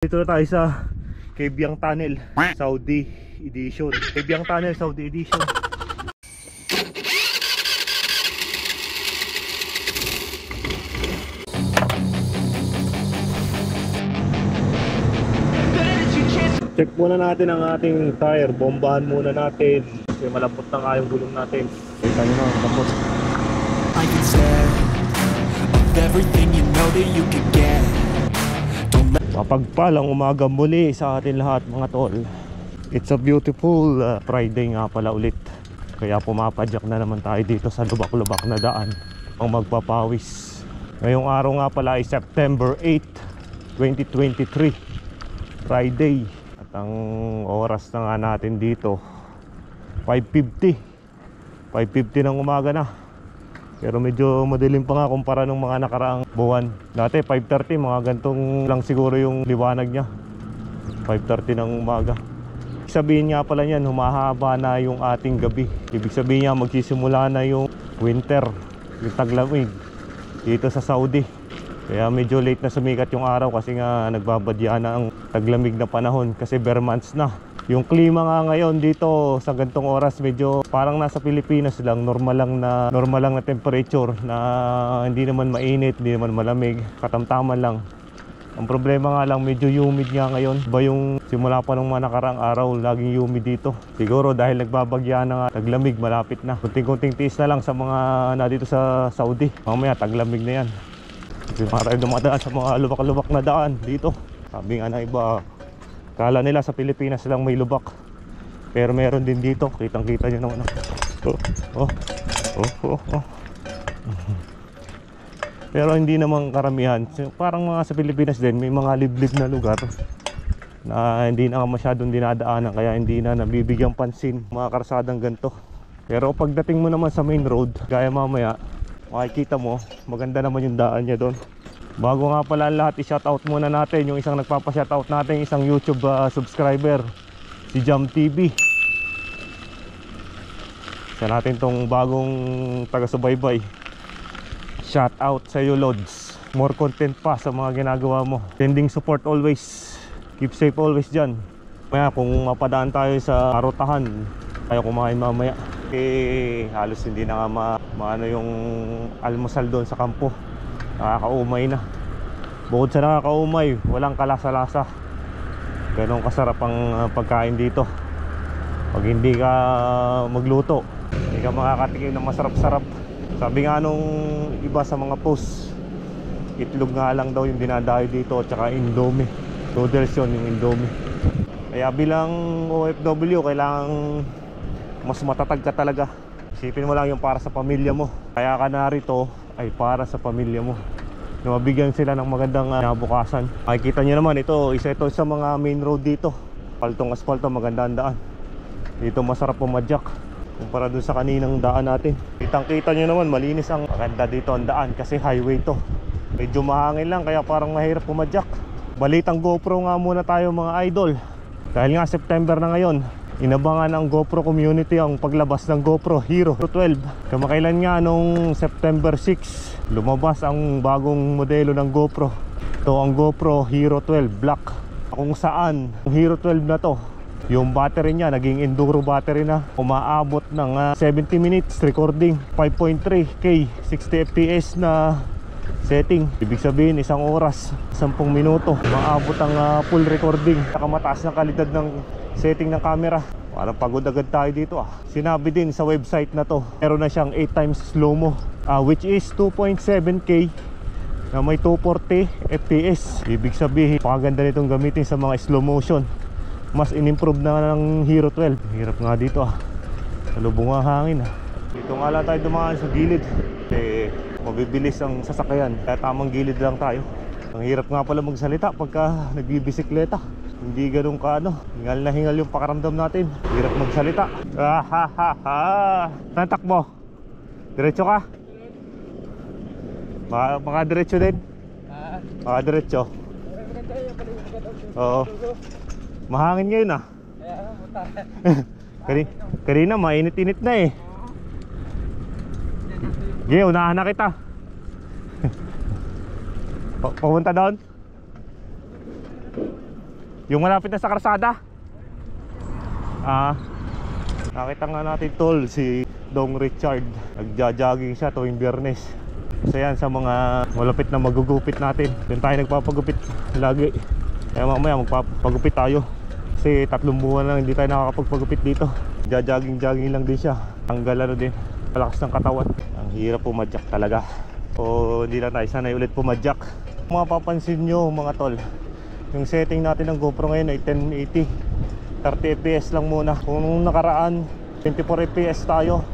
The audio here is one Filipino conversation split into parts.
Dito na tayo sa Kebyang Tunnel Saudi Edition. Kebyang Tunnel Saudi Edition. Check muna natin ang ating tire. Bombahan muna natin kasi malapot na nga yung gulong natin. Kita nyo na, malapot. I can say of everything you know that you could get. Mapagpalang umaga muli sa atin lahat mga tol. It's a beautiful Friday nga pala ulit. Kaya pumapadyak na naman tayo dito sa lubak-lubak na daan ang magpapawis. Ngayong araw nga pala ay September 8, 2023, Friday. At ang oras na nga natin dito 5:50 ng umaga na. Pero medyo madilim pa nga kumpara ng mga nakaraang buwan. Dati 5:30, mga gantong lang siguro yung liwanag niya. 5:30 ng umaga. Ibig sabihin nga pala niyan, humahaba na yung ating gabi. Ibig sabihin niya, magsisimula na yung winter, yung taglamig dito sa Saudi. Kaya medyo late na sumikat yung araw kasi nga nagbabadya na ang taglamig na panahon kasi bare months na. Yung klima nga ngayon dito sa gantong oras medyo parang nasa Pilipinas lang, normal lang na temperature na hindi naman mainit, hindi naman malamig, katamtaman lang. Ang problema nga lang medyo humid nga ngayon. Ba yung simula pa ng mga nakaraang araw, laging humid dito. Siguro dahil nagbabagya na nga, taglamig malapit na. Kunting-kunting tiis na lang sa mga na dito sa Saudi. Mamaya taglamig na yan. Kasi marami dumadaan sa mga lubak-lubak na daan dito. Sabi nga na iba, kala nila sa Pilipinas lang may lubak, pero meron din dito. Kitang-kita nyo naman. Pero hindi naman karamihan. Parang mga sa Pilipinas din, may mga liblib na lugar na hindi na masyadong dinadaanan, kaya hindi na nabibigyang pansin mga karsadang ganito. Pero pagdating mo naman sa main road, gaya mamaya, makikita mo, maganda naman yung daan niya doon. Bago nga pala lahat, i-shoutout muna natin yung isang nagpapa-shoutout natin, isang YouTube subscriber, si Jam TV. Isa natin tong bagong taga-subaybay. Shoutout sa iyo, Lods. More content pa sa mga ginagawa mo. Sending support always. Keep safe always dyan. Maya kung mapadaan tayo sa Arotahan, tayo kumain mamaya. Halos hindi na nga maano yung almusal doon sa kampo. Nakakaumay na. Bukod sa nakakaumay, walang kalasa-lasa. Ganun kasarap ang pagkain dito. Pag hindi ka magluto, hindi ka makakatikim ng masarap-sarap. Sabi nga nung iba sa mga post, itlog nga lang daw yung dinadayo dito, tsaka Indomie. Noodles yun, yung Indomie. Kaya bilang OFW, kailangan mas matatag ka talaga. Isipin mo lang yung para sa pamilya mo. Kaya ka narito ay para sa pamilya mo, na mabigyan sila ng magandang nabukasan. Makikita nyo naman, isa ito sa mga main road dito. Asfalto, maganda ang daan. Dito masarap pumadyak kumpara dun sa kaninang daan natin. Kitang-kita nyo naman, malinis ang maganda dito ang daan kasi highway to. Medyo mahangin lang kaya parang mahirap pumadyak. Balitang GoPro nga muna tayo mga idol. Dahil nga September na ngayon, inabangan ng GoPro community ang paglabas ng GoPro Hero 12. Kamakailan nga nung September 6, lumabas ang bagong modelo ng GoPro. Ito ang GoPro Hero 12 Black. Kung saan ang Hero 12 na to, yung battery niya naging enduro battery na. Umaabot ng 70 minutes recording, 5.3K 60 fps na setting. Ibig sabihin isang oras 10 minuto umaabot ang full recording. Nakamataas na kalidad ng setting ng camera. Parang pagod agad tayo dito Sinabi din sa website na to, meron na siyang 8 times slow-mo, which is 2.7K na may 240 fps. Ibig sabihin, pakaganda nitong gamitin sa mga slow motion. Mas in-improve na ng Hero 12. Hirap nga dito salubong ang hangin Dito nga lang tayo dumaan sa gilid. Mabibilis ang sasakyan, kaya tamang gilid lang tayo. Ang hirap nga pala magsalita pagka nagbibisikleta. Hindi ganun ka hingal na hingal yung pakaramdam natin. Hirap magsalita. Saan takbo? Diretso ka? Baka diretso din? Baka diretso? Oo. Mahangin ngayon Kanina mainit-init na Sige, unahan na kita. Pumunta doon. Yung malapit na sa karsada. Nakita nga natin tol si Dong Richard. Nagja-jogging siya tuwing Biyernes. So yan, sa mga malapit na magugupit natin, doon tayo nagpapagupit lagi. Kaya mamaya magpapagupit tayo. Kasi 3 buwan lang hindi tayo nakakapagpagupit dito. Jogging lang din siya. Tanggal ano din, palakas ng katawan. Ang hirap pumadyak talaga. O hindi lang tayo sanay ulit pumadyak. Mapapansin nyo mga tol, yung setting natin ng GoPro ngayon ay 1080 30 fps lang muna. Kung nung nakaraan 24 fps tayo,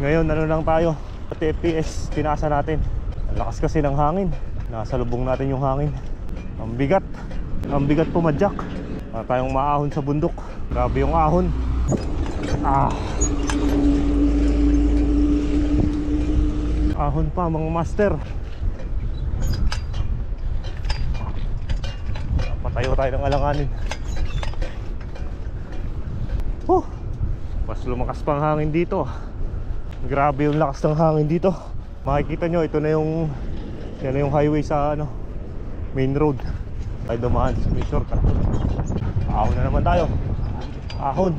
ngayon ano lang tayo, 30 fps tinasa natin. Ang lakas kasi ng hangin, nasa lubong natin yung hangin. Ang bigat pumadyak. Para tayong maahon sa bundok. Grabe yung ahon. Ahon pa mga master. Patayo tayo ng alanganin. Mas lumakas pang hangin dito. Grabe yung lakas ng hangin dito. Makikita nyo, ito na yung yan na yung highway sa ano, main road. Tayo dumaan sa may shortcut. Ahon na naman tayo. Ahon.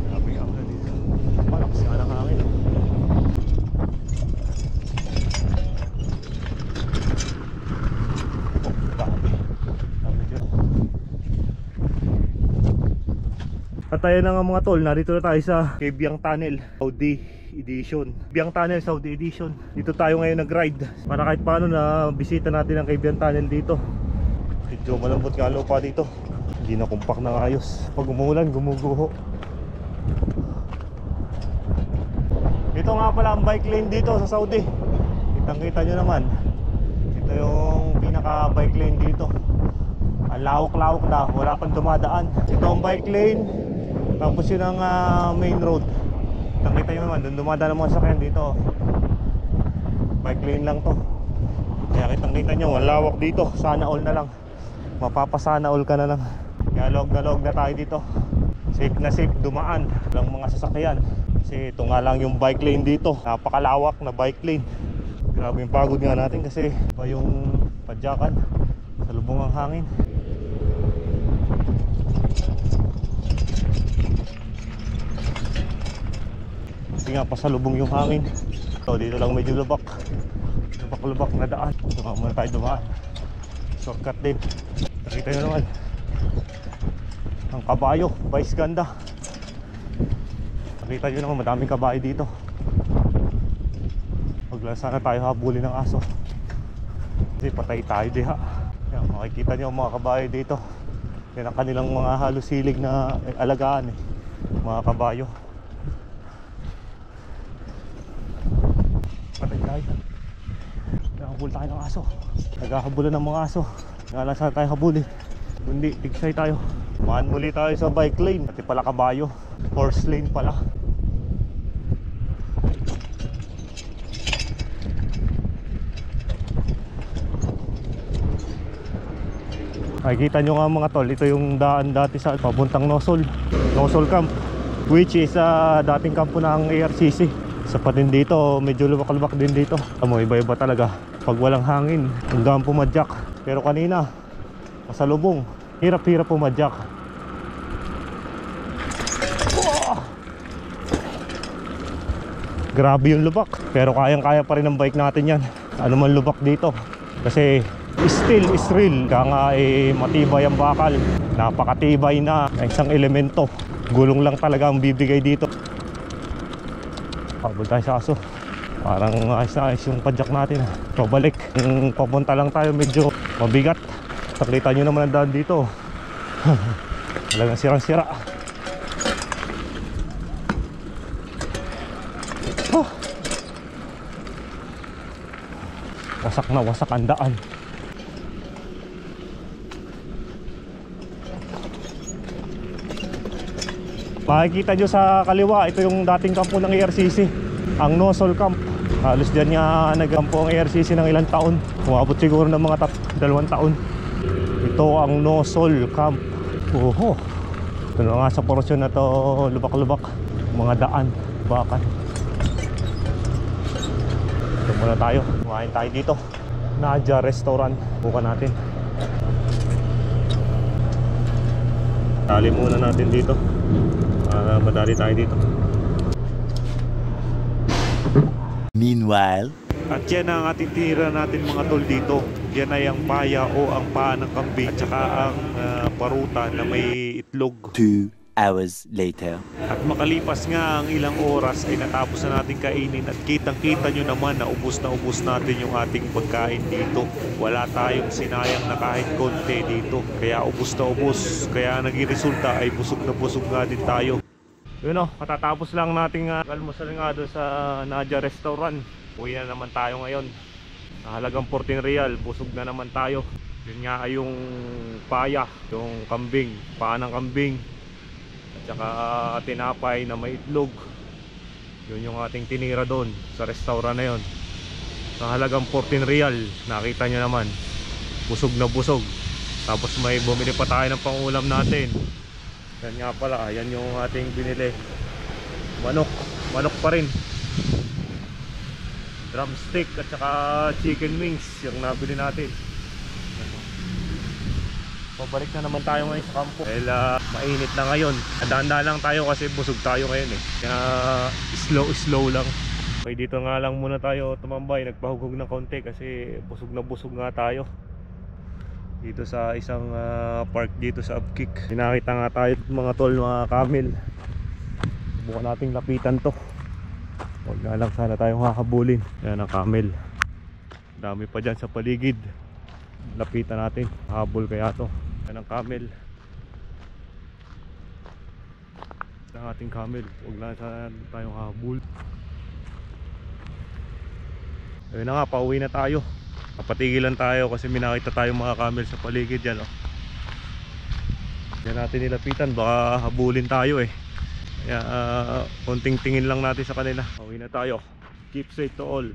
Grabe yung ahon dito. Malakas nga ng hangin. At tayo na nga mga tol, narito na tayo sa Kabyang Tunnel Saudi Edition. Kabyang Tunnel Saudi Edition. Dito tayo ngayon nag-ride para kahit paano na bisita natin ang Kabyang Tunnel dito. Medyo malambot nga lupa dito. Hindi na kumpak ng ayos. Pag umulan, gumuguho. Ito nga pala ang bike lane dito sa Saudi. Kitang-kita nyo naman. Ito yung pinaka bike lane dito. Ang lawak-lawak na, wala pang dumadaan. Ito ang bike lane. Tapos yun ang main road. Nakita nyo naman, doon dumadaan ang mga sakyan dito. Bike lane lang to. Kaya kitang-kita nyo, ang lawak dito. Sana all na lang. Mapapasana all ka na lang. Kaya log na tayo dito. Safe na safe dumaan ng mga sasakyan. Kasi ito nga lang yung bike lane dito. Napakalawak na bike lane. Grabe yung pagod nga natin kasi iba yung padyakan sa lubong ang hangin. Kasi nga pasalubong yung hangin. So dito lang medyo lubak na daan. So muna tayo dumaan. Shortcut din. Nakita nyo naman ang kabayo, vice ganda. Nakita nyo naman madaming kabayo dito. Wag lang sana tayo habulin ng aso kasi patay tayo diha. Yan, makikita nyo ang mga kabayo dito. Yan ang kanilang mga halusilig na alagaan mga kabayo. Patay tayo. Nakahabul tayo ng aso. Naghahabulan ng mga aso. Nga lang sana tayo habulin. Kundi tigsay tayo. Maan muli tayo sa bike lane. Pati pala kabayo. Horse lane pala. Makikita nyo nga mga tol, ito yung daan dati sa papuntang Nosol Camp, which is dating kampo ng ARCC. Sa patin dito, medyo lubak-lubak din dito. Iba-iba talaga pag walang hangin, hanggang pumadyak. Pero kanina masalubong, hirap-hirap pumadyak. Grabe yung lubak, pero kayang-kaya pa rin ng bike natin yan. Ano man lubak dito, kasi steel is real. Kaya nga matibay ang bakal. Napakatibay na isang elemento. Gulong lang talaga ang bibigay dito. Pabol tayo sa aso. Parang ayos na ayos yung padyak natin. Pabalik. Kung papunta lang tayo medyo mabigat. Nakita nyo naman ang daan dito. Talagang sirang-sira. Wasak na wasak ang daan. Makikita nyo sa kaliwa, ito yung dating kampo ng ARCC, ang Nosol Camp. Halos dyan nga nagkampo ang ARCC ng ilang taon. Umabot siguro ng mga 2 taon. Ito ang Nosol Camp. Oho, ito na nga sa porosyon na to, lubak-lubak. Mga daan, bakan. Muna tayo, kumain tayo dito. Nadia Restaurant. Bukan natin. Tali muna natin dito para madali tayo dito. Meanwhile, at yan ang ating tinira natin mga tol dito. Yan ay ang paya o ang paa ng kambing at saka ang paruta na may itlog. 2 hours later. At makalipas nga ang ilang oras ay natapos na natin kainin at kitang-kita nyo naman na ubos natin yung ating pagkain dito. Wala tayong sinayang na kahit konti dito. Kaya ubos na ubos. Kaya naging resulta ay busog na busog nga din tayo. Yun o, katatapos lang nating almusal nga doon sa Nadia Restaurant. Uwi na naman tayo ngayon. Halagang 14 real, busog na naman tayo. Yun nga ay yung paya, yung kambing, paa ng kambing. At saka tinapay na may itlog. Yun yung ating tinira doon sa restaurant na yun. Sa halagang 14 real, nakita nyo naman, busog na busog. Tapos may bumili pa tayo ng pangulam natin. Yan nga pala, yan yung ating binili. Manok pa rin. Drumstick at saka chicken wings yung nabili natin. Pabalik na naman tayo ngayon sa kampo dahil mainit na ngayon. Dahan-dahan lang tayo kasi busog tayo ngayon eh. Kaya slow lang. Okay, dito nga lang muna tayo tumambay. Nagpahugog ng konti kasi busog na busog nga tayo. Dito sa isang park dito sa Abkik. Pinakita nga tayo mga tol, mga camel. Subukan nating lapitan to. Huwag na lang sana tayong kakabulin. Yan ang camel. Dami pa dyan sa paligid. Lapitan natin. Habol kaya to. Yan ang camel. Yan ang ating camel. Huwag na sana tayong kakabul. Ayun na nga, pauwi na tayo. Kapatigilan tayo kasi minakita tayong mga camel sa paligid yan. Yan natin nilapitan. Baka habulin tayo eh. Kaya konting tingin lang natin sa kanila. Pauwi na tayo. Keep safe to all.